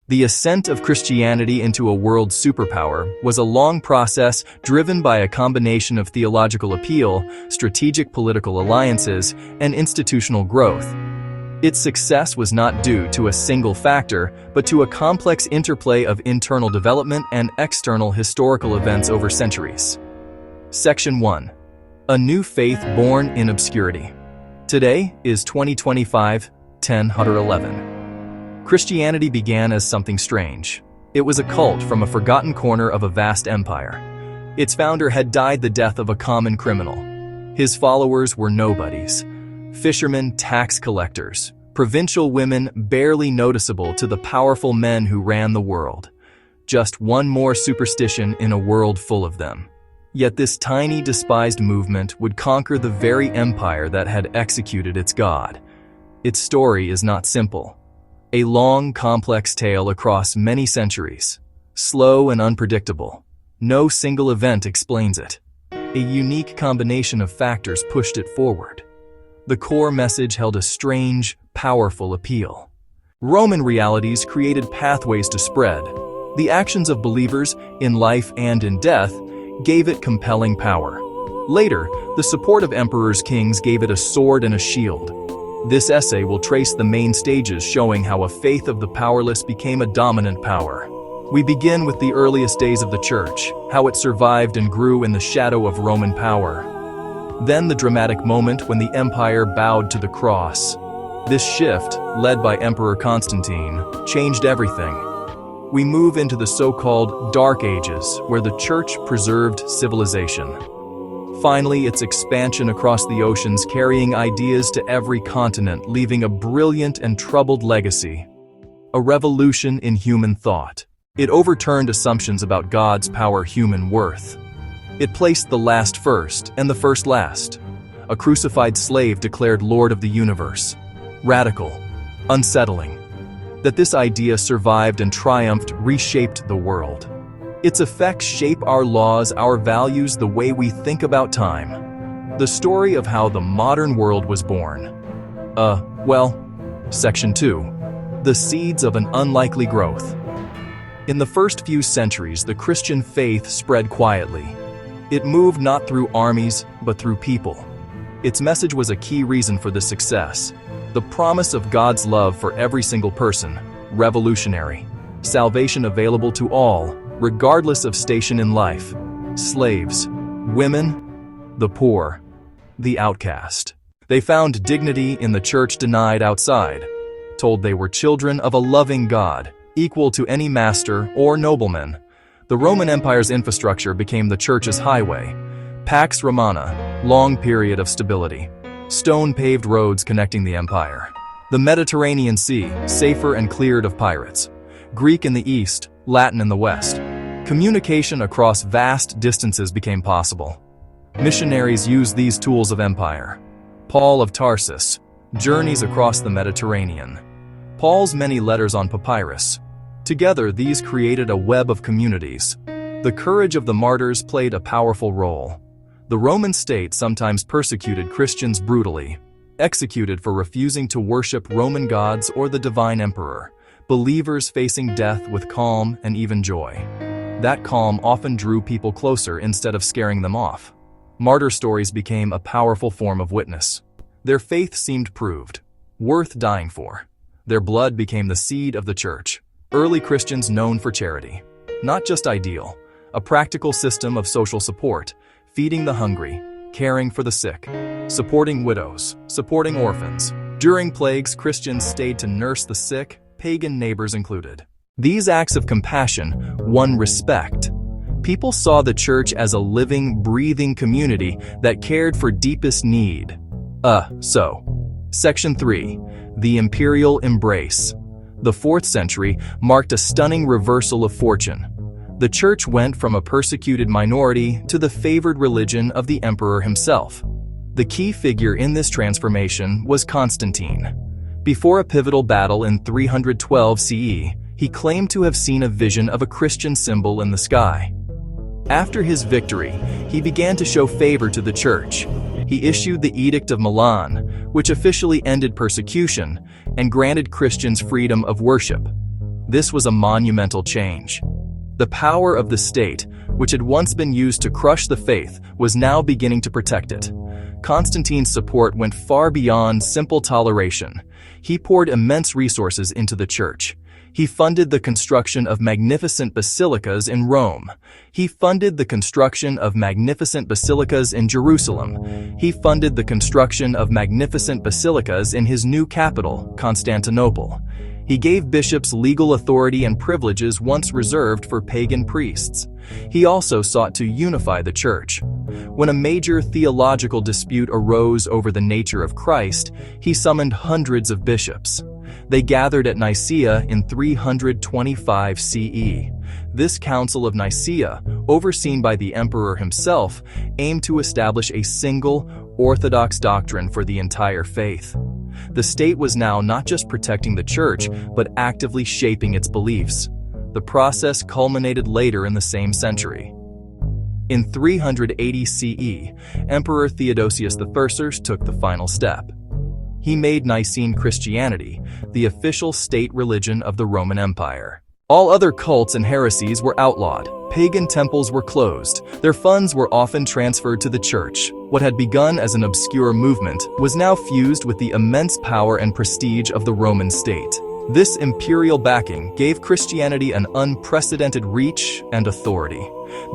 The ascent of Christianity into a world superpower was a long process driven by a combination of theological appeal, strategic political alliances, and institutional growth. Its success was not due to a single factor, but to a complex interplay of internal development and external historical events over centuries. Section 1. A new faith born in obscurity. Today is 2025, 1011. Christianity began as something strange. It was a cult from a forgotten corner of a vast empire. Its founder had died the death of a common criminal. His followers were nobodies. Fishermen, tax collectors, provincial women barely noticeable to the powerful men who ran the world. Just one more superstition in a world full of them. Yet this tiny, despised movement would conquer the very empire that had executed its god. Its story is not simple. A long, complex tale across many centuries. Slow and unpredictable. No single event explains it. A unique combination of factors pushed it forward. The core message held a strange, powerful appeal. Roman realities created pathways to spread. The actions of believers, in life and in death, gave it compelling power. Later, the support of emperors' kings gave it a sword and a shield. This essay will trace the main stages showing how a faith of the powerless became a dominant power. We begin with the earliest days of the Church, how it survived and grew in the shadow of Roman power. Then the dramatic moment when the empire bowed to the cross. This shift, led by Emperor Constantine, changed everything. We move into the so-called Dark Ages, where the Church preserved civilization. Finally, its expansion across the oceans, carrying ideas to every continent, leaving a brilliant and troubled legacy. A revolution in human thought. It overturned assumptions about God's power, human worth. It placed the last first and the first last. A crucified slave declared Lord of the universe. Radical, unsettling. That this idea survived and triumphed reshaped the world. Its effects shape our laws, our values, the way we think about time. The story of how the modern world was born. Section 2. The seeds of an unlikely growth. In the first few centuries, the Christian faith spread quietly. It moved not through armies, but through people. Its message was a key reason for this success. The promise of God's love for every single person, revolutionary. Salvation available to all, regardless of station in life. Slaves, women, the poor, the outcast. They found dignity in the church denied outside, told they were children of a loving God, equal to any master or nobleman. The Roman Empire's infrastructure became the church's highway. Pax Romana, long period of stability. Stone-paved roads connecting the empire. The Mediterranean Sea, safer and cleared of pirates. Greek in the east, Latin in the west. Communication across vast distances became possible. Missionaries used these tools of empire. Paul of Tarsus, journeys across the Mediterranean. Paul's many letters on papyrus. Together, these created a web of communities. The courage of the martyrs played a powerful role. The Roman state sometimes persecuted Christians brutally, executed for refusing to worship Roman gods or the divine emperor. Believers facing death with calm and even joy. That calm often drew people closer instead of scaring them off. Martyr stories became a powerful form of witness. Their faith seemed proved, worth dying for. Their blood became the seed of the church. Early Christians known for charity. Not just ideal, a practical system of social support, feeding the hungry, caring for the sick, supporting widows, supporting orphans. During plagues, Christians stayed to nurse the sick, pagan neighbors included. These acts of compassion won respect. People saw the church as a living, breathing community that cared for deepest need. Section 3. The Imperial Embrace. The 4th century marked a stunning reversal of fortune. The church went from a persecuted minority to the favored religion of the emperor himself. The key figure in this transformation was Constantine. Before a pivotal battle in 312 CE, he claimed to have seen a vision of a Christian symbol in the sky. After his victory, he began to show favor to the church. He issued the Edict of Milan, which officially ended persecution and granted Christians freedom of worship. This was a monumental change. The power of the state, which had once been used to crush the faith, was now beginning to protect it. Constantine's support went far beyond simple toleration. He poured immense resources into the church. He funded the construction of magnificent basilicas in Rome. He funded the construction of magnificent basilicas in Jerusalem. He funded the construction of magnificent basilicas in his new capital, Constantinople. He gave bishops legal authority and privileges once reserved for pagan priests. He also sought to unify the church. When a major theological dispute arose over the nature of Christ, he summoned hundreds of bishops. They gathered at Nicaea in 325 CE. This Council of Nicaea, overseen by the emperor himself, aimed to establish a single, orthodox doctrine for the entire faith. The state was now not just protecting the church, but actively shaping its beliefs. The process culminated later in the same century. In 380 CE, Emperor Theodosius I took the final step. He made Nicene Christianity the official state religion of the Roman Empire. All other cults and heresies were outlawed. Pagan temples were closed. Their funds were often transferred to the church. What had begun as an obscure movement was now fused with the immense power and prestige of the Roman state. This imperial backing gave Christianity an unprecedented reach and authority.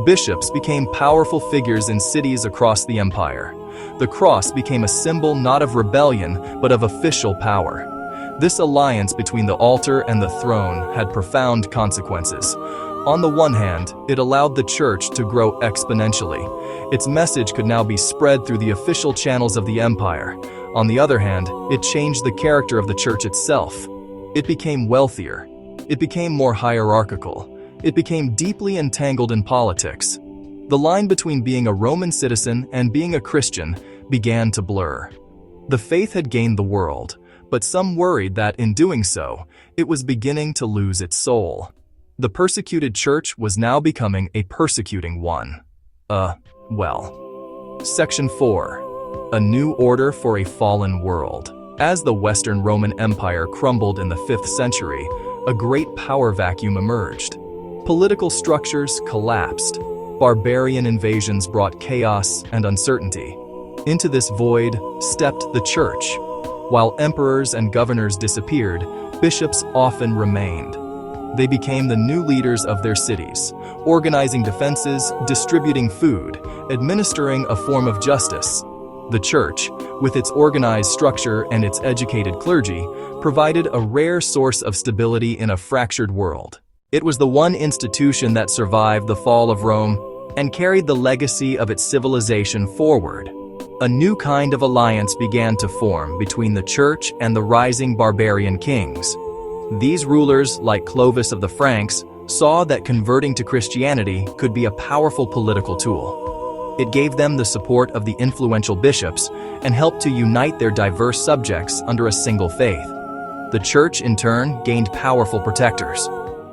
Bishops became powerful figures in cities across the empire. The cross became a symbol not of rebellion, but of official power. This alliance between the altar and the throne had profound consequences. On the one hand, it allowed the church to grow exponentially. Its message could now be spread through the official channels of the empire. On the other hand, it changed the character of the church itself. It became wealthier. It became more hierarchical. It became deeply entangled in politics. The line between being a Roman citizen and being a Christian began to blur. The faith had gained the world, but some worried that in doing so, it was beginning to lose its soul. The persecuted church was now becoming a persecuting one. Section 4. A New Order for a Fallen World. As the Western Roman Empire crumbled in the 5th century, a great power vacuum emerged. Political structures collapsed. Barbarian invasions brought chaos and uncertainty. Into this void stepped the church. While emperors and governors disappeared, bishops often remained. They became the new leaders of their cities, organizing defenses, distributing food, administering a form of justice. The church, with its organized structure and its educated clergy, provided a rare source of stability in a fractured world. It was the one institution that survived the fall of Rome and carried the legacy of its civilization forward. A new kind of alliance began to form between the church and the rising barbarian kings. These rulers, like Clovis of the Franks, saw that converting to Christianity could be a powerful political tool. It gave them the support of the influential bishops and helped to unite their diverse subjects under a single faith. The church, in turn, gained powerful protectors.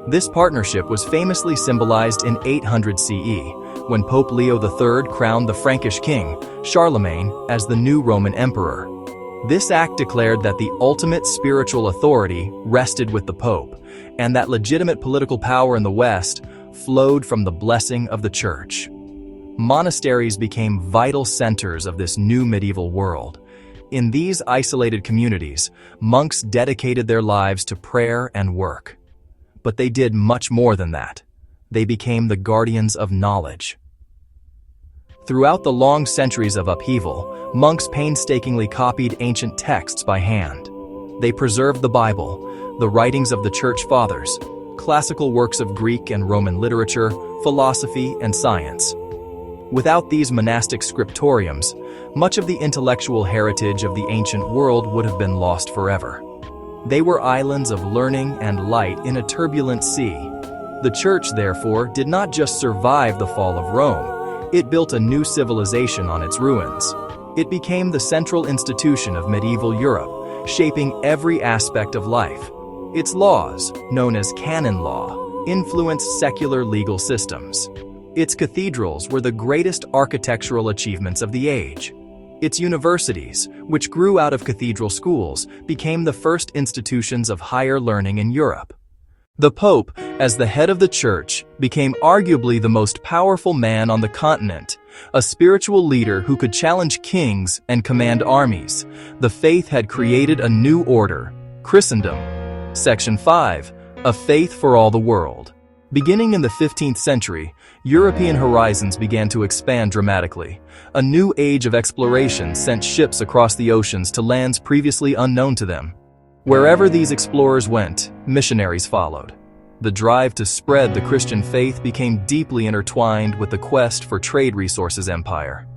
This partnership was famously symbolized in 800 CE, when Pope Leo III crowned the Frankish king, Charlemagne, as the new Roman emperor. This act declared that the ultimate spiritual authority rested with the Pope, and that legitimate political power in the West flowed from the blessing of the Church. Monasteries became vital centers of this new medieval world. In these isolated communities, monks dedicated their lives to prayer and work. But they did much more than that. They became the guardians of knowledge. Throughout the long centuries of upheaval, monks painstakingly copied ancient texts by hand. They preserved the Bible, the writings of the Church Fathers, classical works of Greek and Roman literature, philosophy, and science. Without these monastic scriptoriums, much of the intellectual heritage of the ancient world would have been lost forever. They were islands of learning and light in a turbulent sea. The Church, therefore, did not just survive the fall of Rome. It built a new civilization on its ruins. It became the central institution of medieval Europe, shaping every aspect of life. Its laws, known as canon law, influenced secular legal systems. Its cathedrals were the greatest architectural achievements of the age. Its universities, which grew out of cathedral schools, became the first institutions of higher learning in Europe. The Pope, as the head of the Church, became arguably the most powerful man on the continent, a spiritual leader who could challenge kings and command armies. The faith had created a new order, Christendom. Section 5. A faith for all the world. Beginning in the 15th century, European horizons began to expand dramatically. A new age of exploration sent ships across the oceans to lands previously unknown to them. Wherever these explorers went, missionaries followed. The drive to spread the Christian faith became deeply intertwined with the quest for trade resources empire.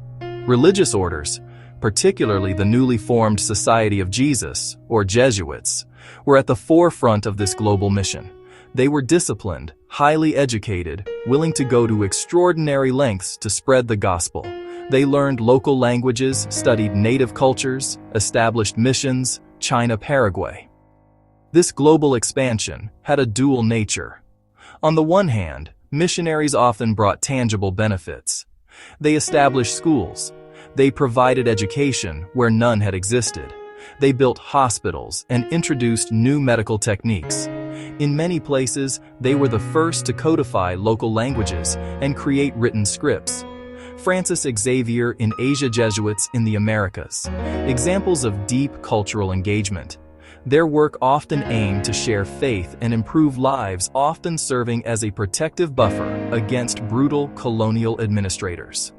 Religious orders, particularly the newly formed Society of Jesus, or Jesuits, were at the forefront of this global mission. They were disciplined, highly educated, willing to go to extraordinary lengths to spread the gospel. They learned local languages, studied native cultures, established missions, China, Paraguay. This global expansion had a dual nature. On the one hand, missionaries often brought tangible benefits. They established schools. They provided education where none had existed. They built hospitals and introduced new medical techniques. In many places, they were the first to codify local languages and create written scripts. Francis Xavier in Asia, Jesuits in the Americas. Examples of deep cultural engagement. Their work often aimed to share faith and improve lives, often serving as a protective buffer against brutal colonial administrators.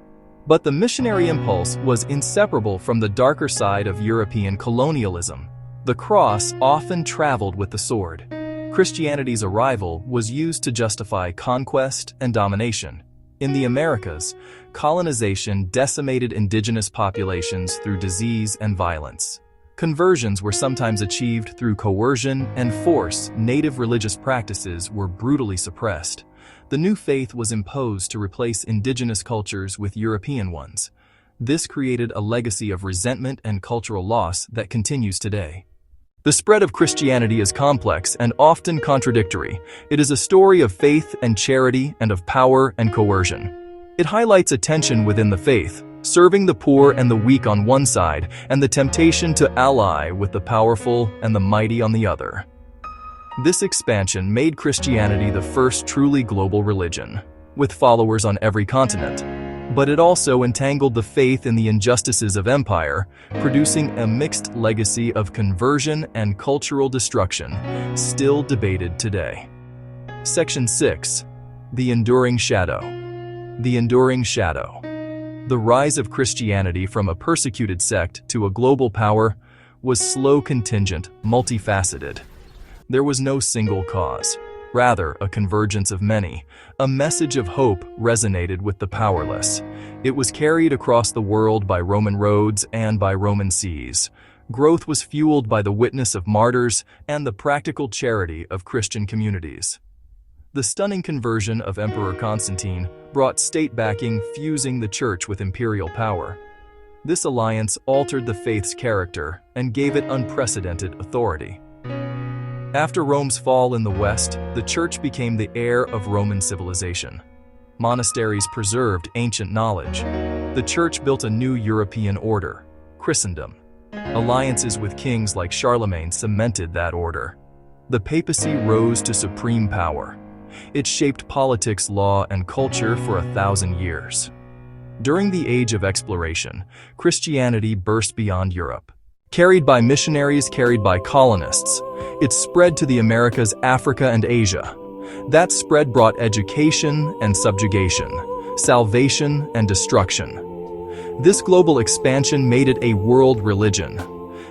But the missionary impulse was inseparable from the darker side of European colonialism. The cross often traveled with the sword. Christianity's arrival was used to justify conquest and domination. In the Americas, colonization decimated indigenous populations through disease and violence. Conversions were sometimes achieved through coercion and force. Native religious practices were brutally suppressed. The new faith was imposed to replace indigenous cultures with European ones. This created a legacy of resentment and cultural loss that continues today. The spread of Christianity is complex and often contradictory. It is a story of faith and charity and of power and coercion. It highlights a tension within the faith, serving the poor and the weak on one side, and the temptation to ally with the powerful and the mighty on the other. This expansion made Christianity the first truly global religion, with followers on every continent. But it also entangled the faith in the injustices of empire, producing a mixed legacy of conversion and cultural destruction, still debated today. Section 6. The Enduring Shadow. The Enduring Shadow. The rise of Christianity from a persecuted sect to a global power was slow, contingent, multifaceted. There was no single cause. Rather, a convergence of many. A message of hope resonated with the powerless. It was carried across the world by Roman roads and by Roman seas. Growth was fueled by the witness of martyrs and the practical charity of Christian communities. The stunning conversion of Emperor Constantine brought state backing, fusing the church with imperial power. This alliance altered the faith's character and gave it unprecedented authority. After Rome's fall in the West, the Church became the heir of Roman civilization. Monasteries preserved ancient knowledge. The Church built a new European order, Christendom. Alliances with kings like Charlemagne cemented that order. The papacy rose to supreme power. It shaped politics, law, and culture for 1,000 years. During the Age of Exploration, Christianity burst beyond Europe. Carried by missionaries, carried by colonists, it spread to the Americas, Africa, and Asia. That spread brought education and subjugation, salvation and destruction. This global expansion made it a world religion.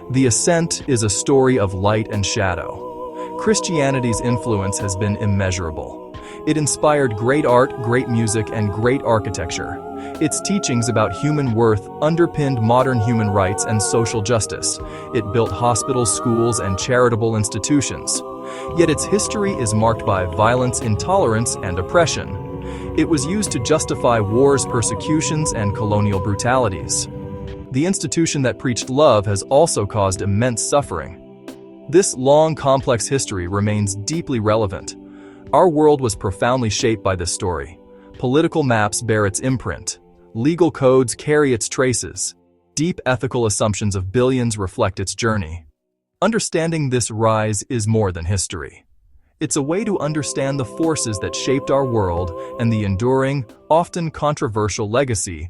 The ascent is a story of light and shadow. Christianity's influence has been immeasurable. It inspired great art, great music, and great architecture. Its teachings about human worth underpinned modern human rights and social justice. It built hospitals, schools, and charitable institutions. Yet its history is marked by violence, intolerance, and oppression. It was used to justify wars, persecutions, and colonial brutalities. The institution that preached love has also caused immense suffering. This long, complex history remains deeply relevant. Our world was profoundly shaped by this story. Political maps bear its imprint. Legal codes carry its traces. Deep ethical assumptions of billions reflect its journey. Understanding this rise is more than history. It's a way to understand the forces that shaped our world and the enduring, often controversial legacy